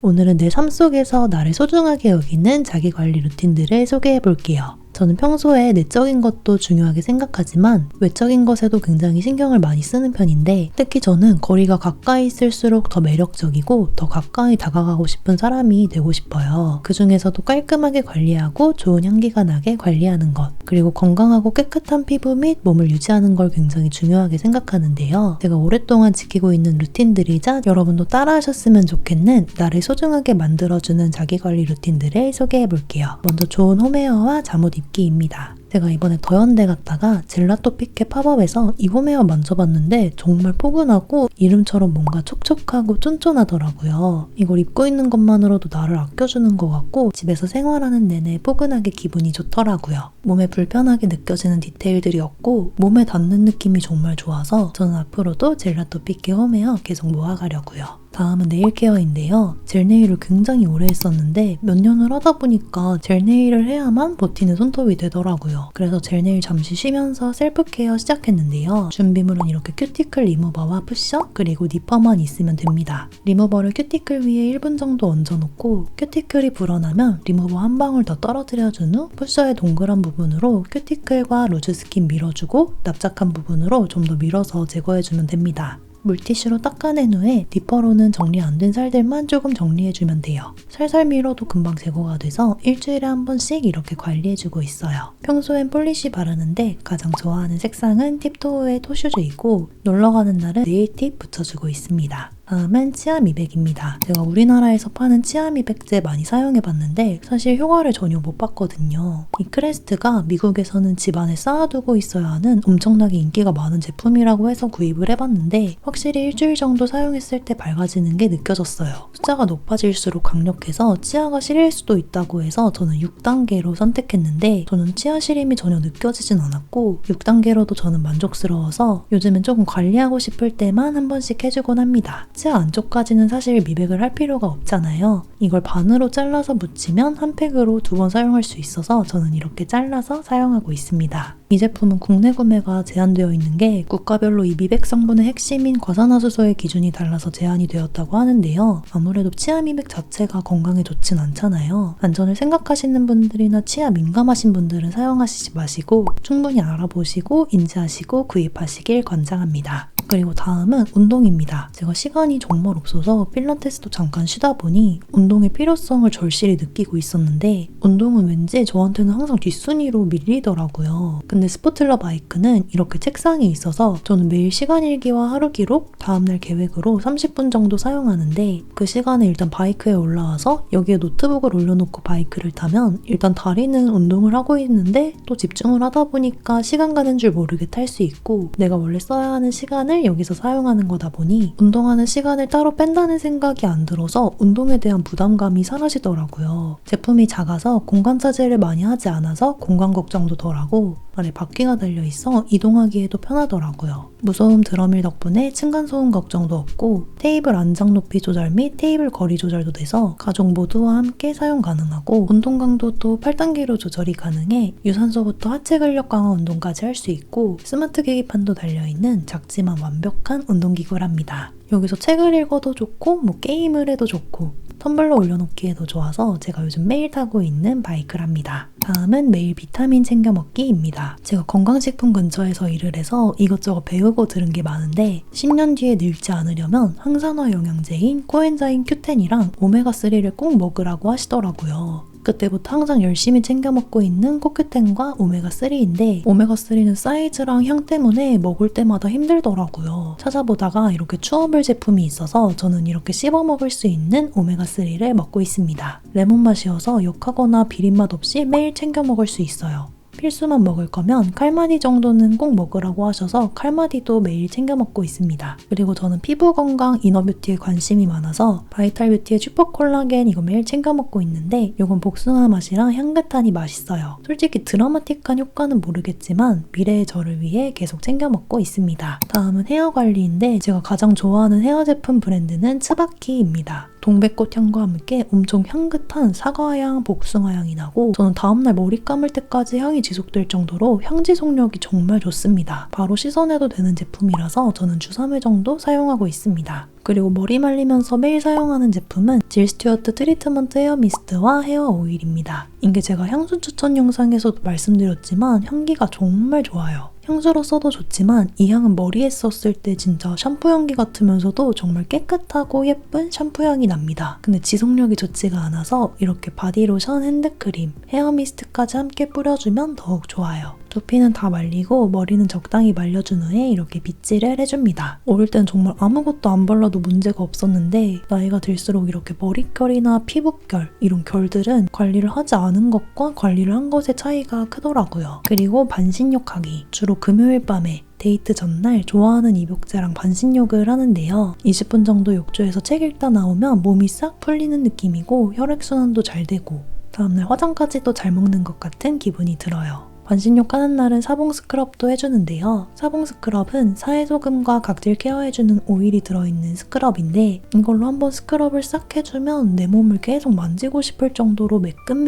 오늘은 내 삶 속에서 나를 소중하게 여기는 자기관리 루틴들을 소개해 볼게요. 저는 평소에 내적인 것도 중요하게 생각하지만 외적인 것에도 굉장히 신경을 많이 쓰는 편인데 특히 저는 거리가 가까이 있을수록 더 매력적이고 더 가까이 다가가고 싶은 사람이 되고 싶어요. 그 중에서도 깔끔하게 관리하고 좋은 향기가 나게 관리하는 것, 그리고 건강하고 깨끗한 피부 및 몸을 유지하는 걸 굉장히 중요하게 생각하는데요. 제가 오랫동안 지키고 있는 루틴들이자 여러분도 따라하셨으면 좋겠는 나를 소중하게 만들어주는 자기관리 루틴들을 소개해 볼게요. 먼저 좋은 홈웨어와 잠옷 입기입니다. 제가 이번에 더현대 갔다가 젤라또 피케 팝업에서 이 홈웨어 만져봤는데 정말 포근하고 이름처럼 뭔가 촉촉하고 쫀쫀하더라고요. 이걸 입고 있는 것만으로도 나를 아껴주는 것 같고 집에서 생활하는 내내 포근하게 기분이 좋더라고요. 몸에 불편하게 느껴지는 디테일들이었고 몸에 닿는 느낌이 정말 좋아서 저는 앞으로도 젤라또 피케 홈웨어 계속 모아가려고요. 다음은 네일 케어인데요. 젤 네일을 굉장히 오래 했었는데 몇 년을 하다 보니까 젤 네일을 해야만 버티는 손톱이 되더라고요. 그래서 젤 네일 잠시 쉬면서 셀프 케어 시작했는데요. 준비물은 이렇게 큐티클 리무버와 푸셔 그리고 니퍼만 있으면 됩니다. 리무버를 큐티클 위에 1분 정도 얹어놓고 큐티클이 불어나면 리무버 한 방울 더 떨어뜨려준 후 푸셔의 동그란 부분으로 큐티클과 루즈 스킨 밀어주고 납작한 부분으로 좀 더 밀어서 제거해주면 됩니다. 물티슈로 닦아낸 후에 니퍼로는 정리 안 된 살들만 조금 정리해주면 돼요. 살살 밀어도 금방 제거가 돼서 일주일에 한 번씩 이렇게 관리해주고 있어요. 평소엔 폴리쉬 바르는데 가장 좋아하는 색상은 팁토우의 토슈즈이고 놀러가는 날은 네일팁 붙여주고 있습니다. 다음은 치아 미백입니다. 제가 우리나라에서 파는 치아 미백제 많이 사용해봤는데 사실 효과를 전혀 못 봤거든요. 이 크레스트가 미국에서는 집안에 쌓아두고 있어야 하는 엄청나게 인기가 많은 제품이라고 해서 구입을 해봤는데 확실히 일주일 정도 사용했을 때 밝아지는 게 느껴졌어요. 숫자가 높아질수록 강력해서 치아가 시릴 수도 있다고 해서 저는 6단계로 선택했는데 저는 치아 시림이 전혀 느껴지진 않았고 6단계로도 저는 만족스러워서 요즘은 조금 관리하고 싶을 때만 한 번씩 해주곤 합니다. 치아 안쪽까지는 사실 미백을 할 필요가 없잖아요. 이걸 반으로 잘라서 묻히면 한 팩으로 2번 사용할 수 있어서 저는 이렇게 잘라서 사용하고 있습니다. 이 제품은 국내 구매가 제한되어 있는 게 국가별로 이 미백 성분의 핵심인 과산화수소의 기준이 달라서 제한이 되었다고 하는데요. 아무래도 치아 미백 자체가 건강에 좋진 않잖아요. 안전을 생각하시는 분들이나 치아 민감하신 분들은 사용하시지 마시고 충분히 알아보시고 인지하시고 구입하시길 권장합니다. 그리고 다음은 운동입니다. 제가 시간이 정말 없어서 필라테스도 잠깐 쉬다 보니 운동의 필요성을 절실히 느끼고 있었는데 운동은 왠지 저한테는 항상 뒷순위로 밀리더라고요. 근데 스포틀러 바이크는 이렇게 책상이 있어서 저는 매일 시간 일기와 하루 기록, 다음날 계획으로 30분 정도 사용하는데 그 시간에 일단 바이크에 올라와서 여기에 노트북을 올려놓고 바이크를 타면 일단 다리는 운동을 하고 있는데 또 집중을 하다 보니까 시간 가는 줄 모르게 탈 수 있고 내가 원래 써야 하는 시간을 여기서 사용하는 거다 보니 운동하는 시간을 따로 뺀다는 생각이 안 들어서 운동에 대한 부담감이 사라지더라고요. 제품이 작아서 공간 차지를 많이 하지 않아서 공간 걱정도 덜하고 발에 바퀴가 달려있어 이동하기에도 편하더라고요. 무소음 드럼일 덕분에 층간소음 걱정도 없고 테이블 안장 높이 조절 및 테이블 거리 조절도 돼서 가족 모두와 함께 사용 가능하고 운동 강도도 8단계로 조절이 가능해 유산소부터 하체 근력 강화 운동까지 할 수 있고 스마트 계기판도 달려있는 작지만 완벽한 운동기구랍니다. 여기서 책을 읽어도 좋고 게임을 해도 좋고 텀블러 올려놓기에도 좋아서 제가 요즘 매일 타고 있는 바이크랍니다. 다음은 매일 비타민 챙겨 먹기입니다. 제가 건강식품 근처에서 일을 해서 이것저것 배우고 들은 게 많은데 10년 뒤에 늙지 않으려면 항산화 영양제인 코엔자임 Q10이랑 오메가3를 꼭 먹으라고 하시더라고요. 그때부터 항상 열심히 챙겨 먹고 있는 코큐텐과 오메가3인데 오메가3는 사이즈랑 향 때문에 먹을 때마다 힘들더라고요. 찾아보다가 이렇게 추워물 제품이 있어서 저는 이렇게 씹어 먹을 수 있는 오메가3를 먹고 있습니다. 레몬 맛이어서 역하거나 비린맛 없이 매일 챙겨 먹을 수 있어요. 필수만 먹을 거면 칼마디 정도는 꼭 먹으라고 하셔서 칼마디도 매일 챙겨 먹고 있습니다. 그리고 저는 피부 건강, 이너뷰티에 관심이 많아서 바이탈뷰티의 슈퍼 콜라겐 이거 매일 챙겨 먹고 있는데 이건 복숭아 맛이랑 향긋하니 맛있어요. 솔직히 드라마틱한 효과는 모르겠지만 미래의 저를 위해 계속 챙겨 먹고 있습니다. 다음은 헤어 관리인데 제가 가장 좋아하는 헤어 제품 브랜드는 츠바키입니다. 동백꽃 향과 함께 엄청 향긋한 사과향, 복숭아향이 나고 저는 다음날 머리 감을 때까지 향이 지속될 정도로 향 지속력이 정말 좋습니다. 바로 씻어내도 되는 제품이라서 저는 주 3회 정도 사용하고 있습니다. 그리고 머리 말리면서 매일 사용하는 제품은 질 스튜어트 트리트먼트 헤어 미스트와 헤어 오일입니다. 이게 제가 향수 추천 영상에서도 말씀드렸지만 향기가 정말 좋아요. 향수로 써도 좋지만 이 향은 머리에 썼을 때 진짜 샴푸 향기 같으면서도 정말 깨끗하고 예쁜 샴푸 향이 납니다. 근데 지속력이 좋지가 않아서 이렇게 바디로션, 핸드크림, 헤어미스트까지 함께 뿌려주면 더욱 좋아요. 두피는 다 말리고 머리는 적당히 말려준 후에 이렇게 빗질을 해줍니다. 어릴 땐 정말 아무것도 안 발라도 문제가 없었는데 나이가 들수록 이렇게 머릿결이나 피부결 이런 결들은 관리를 하지 않은 것과 관리를 한 것의 차이가 크더라고요. 그리고 반신욕하기. 주로 금요일 밤에 데이트 전날 좋아하는 입욕제랑 반신욕을 하는데요. 20분 정도 욕조에서 책 읽다 나오면 몸이 싹 풀리는 느낌이고 혈액순환도 잘 되고 다음날 화장까지도 잘 먹는 것 같은 기분이 들어요. 반신욕 하는 날은 사봉 스크럽도 해주는데요. 사봉 스크럽은 사해소금과 각질 케어해주는 오일이 들어있는 스크럽인데 이걸로 한번 스크럽을 싹 해주면 내 몸을 계속 만지고 싶을 정도로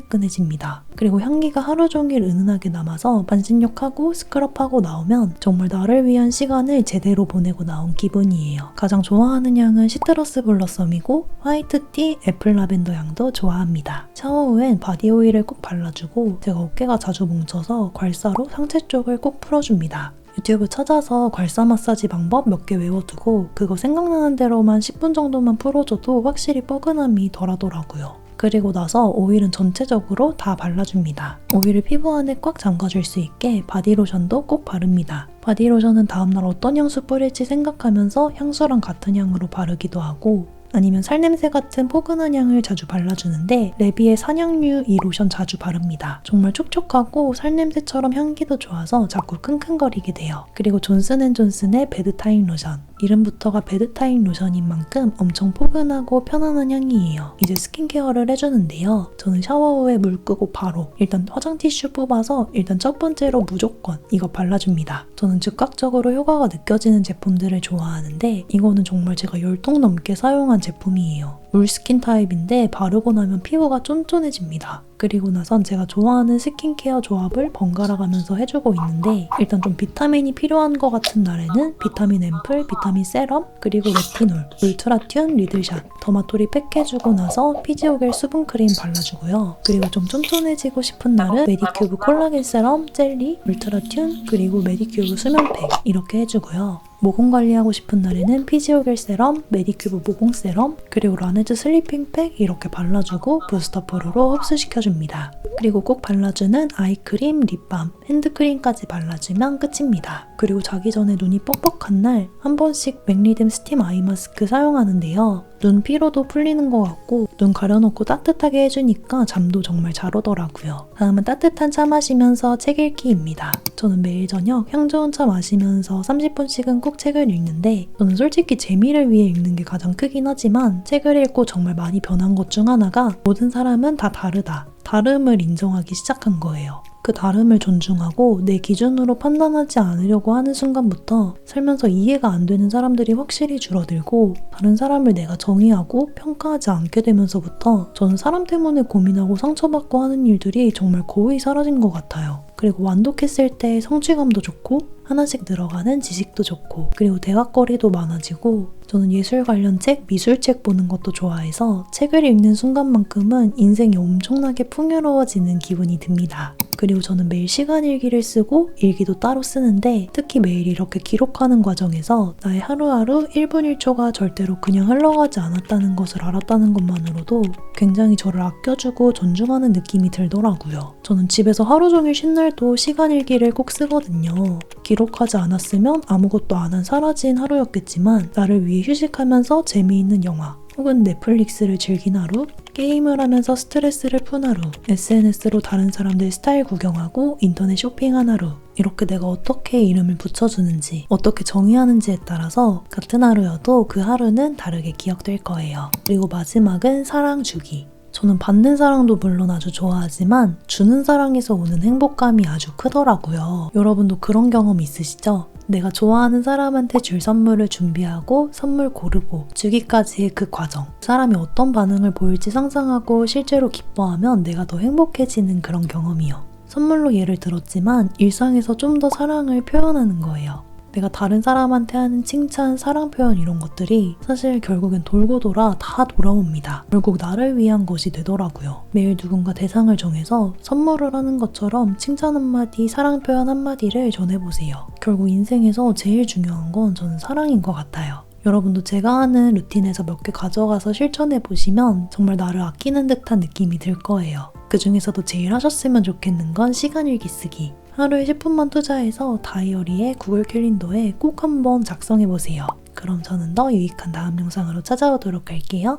매끈매끈해집니다. 그리고 향기가 하루 종일 은은하게 남아서 반신욕하고 스크럽하고 나오면 정말 나를 위한 시간을 제대로 보내고 나온 기분이에요. 가장 좋아하는 향은 시트러스 블러썸이고 화이트티, 애플 라벤더 향도 좋아합니다. 샤워 후엔 바디 오일을 꼭 발라주고 제가 어깨가 자주 뭉쳐서 괄사로 상체 쪽을 꼭 풀어줍니다. 유튜브 찾아서 괄사 마사지 방법 몇 개 외워두고 그거 생각나는 대로만 10분 정도만 풀어줘도 확실히 뻐근함이 덜하더라고요. 그리고 나서 오일은 전체적으로 다 발라줍니다. 오일을 피부 안에 꽉 잠가줄 수 있게 바디로션도 꼭 바릅니다. 바디로션은 다음날 어떤 향수 뿌릴지 생각하면서 향수랑 같은 향으로 바르기도 하고 아니면 살냄새 같은 포근한 향을 자주 발라주는데 레비의 산향류 이 로션 자주 바릅니다. 정말 촉촉하고 살냄새처럼 향기도 좋아서 자꾸 킁킁거리게 돼요. 그리고 존슨앤존슨의 베드타임 로션. 이름부터가 베드타임 로션인 만큼 엄청 포근하고 편안한 향이에요. 이제 스킨케어를 해주는데요. 저는 샤워 후에 물 끄고 바로 일단 화장 티슈 뽑아서 일단 첫 번째로 무조건 이거 발라줍니다. 저는 즉각적으로 효과가 느껴지는 제품들을 좋아하는데 이거는 정말 제가 10통 넘게 사용한 제품이에요. 울스킨 타입인데 바르고 나면 피부가 쫀쫀해집니다. 그리고 나선 제가 좋아하는 스킨케어 조합을 번갈아 가면서 해주고 있는데 일단 좀 비타민이 필요한 것 같은 날에는 비타민 앰플, 비타민 세럼, 그리고 레티놀, 울트라튠, 리들샷, 더마토리 팩 해주고 나서 피지오겔 수분크림 발라주고요. 그리고 좀 쫀쫀해지고 싶은 날은 메디큐브 콜라겐 세럼, 젤리, 울트라튠, 그리고 메디큐브 수면팩 이렇게 해주고요. 모공 관리하고 싶은 날에는 피지오겔 세럼, 메디큐브 모공 세럼, 그리고 라네즈 슬리핑 팩 이렇게 발라주고 부스터 프로로 흡수시켜줍니다. 그리고 꼭 발라주는 아이크림, 립밤, 핸드크림까지 발라주면 끝입니다. 그리고 자기 전에 눈이 뻑뻑한 날 한 번씩 맥리듬 스팀 아이 마스크 사용하는데요. 눈 피로도 풀리는 것 같고 눈 가려놓고 따뜻하게 해주니까 잠도 정말 잘 오더라고요. 다음은 따뜻한 차 마시면서 책 읽기입니다. 저는 매일 저녁 향 좋은 차 마시면서 30분씩은 꼭 책을 읽는데 저는 솔직히 재미를 위해 읽는 게 가장 크긴 하지만 책을 읽고 정말 많이 변한 것 중 하나가 모든 사람은 다 다르다. 다름을 인정하기 시작한 거예요. 그 다름을 존중하고 내 기준으로 판단하지 않으려고 하는 순간부터 살면서 이해가 안 되는 사람들이 확실히 줄어들고 다른 사람을 내가 정의하고 평가하지 않게 되면서부터 저는 사람 때문에 고민하고 상처받고 하는 일들이 정말 거의 사라진 것 같아요. 그리고 완독했을 때 성취감도 좋고 하나씩 늘어가는 지식도 좋고 그리고 대화거리도 많아지고 저는 예술 관련 책, 미술책 보는 것도 좋아해서 책을 읽는 순간만큼은 인생이 엄청나게 풍요로워지는 기분이 듭니다. 그리고 저는 매일 시간 일기를 쓰고 일기도 따로 쓰는데 특히 매일 이렇게 기록하는 과정에서 나의 하루하루 1분 1초가 절대로 그냥 흘러가지 않았다는 것을 알았다는 것만으로도 굉장히 저를 아껴주고 존중하는 느낌이 들더라고요. 저는 집에서 하루 종일 쉰 날도 시간 일기를 꼭 쓰거든요. 기록하지 않았으면 아무것도 안 한 사라진 하루였겠지만 나를 위해 휴식하면서 재미있는 영화 혹은 넷플릭스를 즐긴 하루, 게임을 하면서 스트레스를 푼 하루, SNS로 다른 사람들 스타일 구경하고 인터넷 쇼핑한 하루 이렇게 내가 어떻게 이름을 붙여주는지 어떻게 정의하는지에 따라서 같은 하루여도 그 하루는 다르게 기억될 거예요. 그리고 마지막은 사랑 주기. 저는 받는 사랑도 물론 아주 좋아하지만 주는 사랑에서 오는 행복감이 아주 크더라고요. 여러분도 그런 경험 있으시죠? 내가 좋아하는 사람한테 줄 선물을 준비하고 선물 고르고 주기까지의 그 과정. 사람이 어떤 반응을 보일지 상상하고 실제로 기뻐하면 내가 더 행복해지는 그런 경험이요. 선물로 예를 들었지만 일상에서 좀 더 사랑을 표현하는 거예요. 내가 다른 사람한테 하는 칭찬, 사랑 표현 이런 것들이 사실 결국엔 돌고 돌아 다 돌아옵니다. 결국 나를 위한 것이 되더라고요. 매일 누군가 대상을 정해서 선물을 하는 것처럼 칭찬 한마디, 사랑 표현 한마디를 전해보세요. 결국 인생에서 제일 중요한 건 저는 사랑인 것 같아요. 여러분도 제가 하는 루틴에서 몇 개 가져가서 실천해보시면 정말 나를 아끼는 듯한 느낌이 들 거예요. 그 중에서도 제일 하셨으면 좋겠는 건 시간 일기 쓰기. 하루에 10분만 투자해서 다이어리에 구글 캘린더에 꼭 한번 작성해보세요. 그럼 저는 더 유익한 다음 영상으로 찾아오도록 할게요.